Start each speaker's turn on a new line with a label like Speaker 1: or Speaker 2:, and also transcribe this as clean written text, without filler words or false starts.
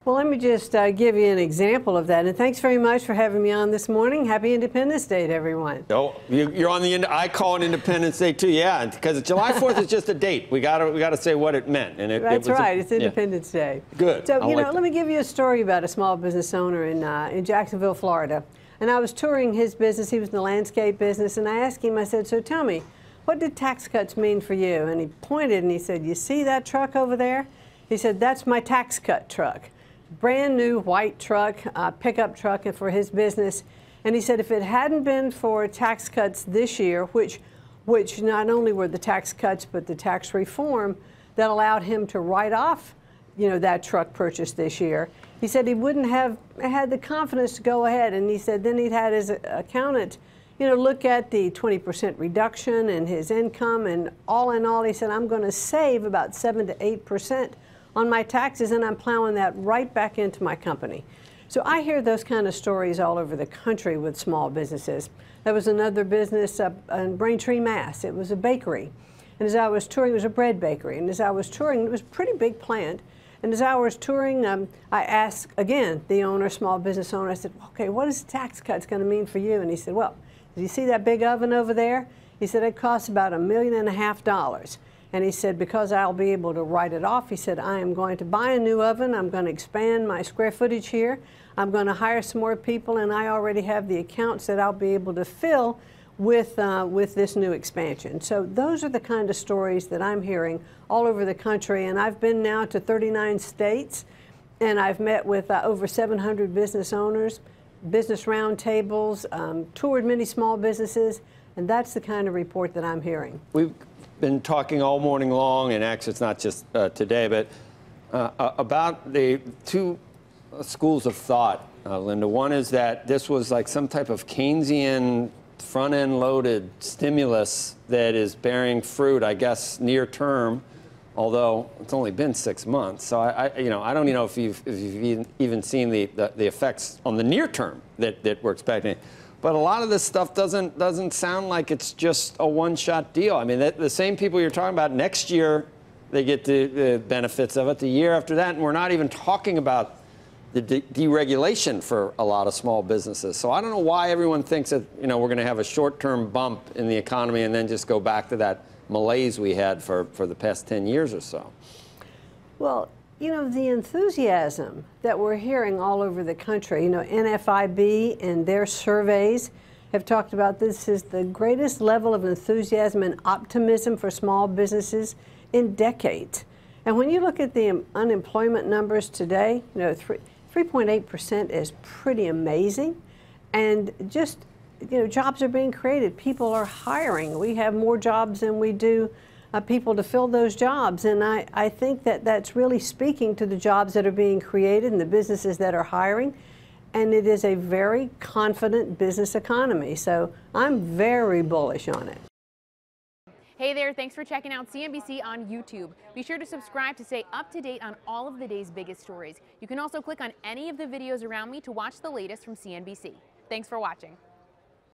Speaker 1: Well, let me just give you an example of that. And thanks very much for having me on this morning. Happy Independence Day to everyone.
Speaker 2: Oh, you're on the, I call it Independence Day too, yeah, because July 4th is just a date. We gotta say what it meant. And
Speaker 1: That's right, it's Independence Day.
Speaker 2: Good.
Speaker 1: So, let me give you a story about a small business owner in Jacksonville, Florida. And I was touring his business. He was in the landscape business. And I asked him, I said, so tell me, what did tax cuts mean for you? And he pointed and he said, you see that truck over there? He said, that's my tax cut truck. Brand new white truck, pickup truck for his business. And he said if it hadn't been for tax cuts this year, which not only were the tax cuts, but the tax reform that allowed him to write off, that truck purchase this year, he said he wouldn't have had the confidence to go ahead. And he said then he'd had his accountant, look at the 20% reduction in his income, and all in all, he said, I'm going to save about 7 to 8% on my taxes, and I'm plowing that right back into my company. So I hear those kind of stories all over the country with small businesses. There was another business in Braintree, Mass. It was a bakery. And as I was touring, it was a bread bakery. And as I was touring, it was a pretty big plant. And as I was touring, I asked, again, the owner, small business owner, I said, okay, what is tax cuts going to mean for you? And he said, well, do you see that big oven over there? He said, it costs about $1.5 million. And he said, because I'll be able to write it off, he said, I am going to buy a new oven. I'm going to expand my square footage here. I'm going to hire some more people, and I already have the accounts that I'll be able to fill with this new expansion. So those are the kind of stories that I'm hearing all over the country. And I've been now to 39 states, and I've met with over 700 business owners, business roundtables, toured many small businesses, and that's the kind of report that I'm hearing.
Speaker 2: We've been talking all morning long, and actually it's not just today, but about the two schools of thought, Linda. One is that this was like some type of Keynesian front-end loaded stimulus that is bearing fruit, I guess, near term, although it's only been 6 months. So I don't know if you've even seen the effects on the near term that we're expecting. But a lot of this stuff doesn't sound like it's just a one-shot deal. I mean, the same people you're talking about, next year they get the benefits of it, the year after that, and we're not even talking about the deregulation for a lot of small businesses. So I don't know why everyone thinks that we're going to have a short-term bump in the economy and then just go back to that malaise we had for the past 10 years or so.
Speaker 1: Well, the enthusiasm that we're hearing all over the country, NFIB and their surveys have talked about this is the greatest level of enthusiasm and optimism for small businesses in decades. And when you look at the unemployment numbers today, 3.8% is pretty amazing. And just, jobs are being created. People are hiring. We have more jobs than we do people to fill those jobs. And I think that that's really speaking to the jobs that are being created and the businesses that are hiring. And it is a very confident business economy. So I'm very bullish on it.
Speaker 3: Hey there, thanks for checking out CNBC on YouTube. Be sure to subscribe to stay up to date on all of the day's biggest stories. You can also click on any of the videos around me to watch the latest from CNBC. Thanks for watching.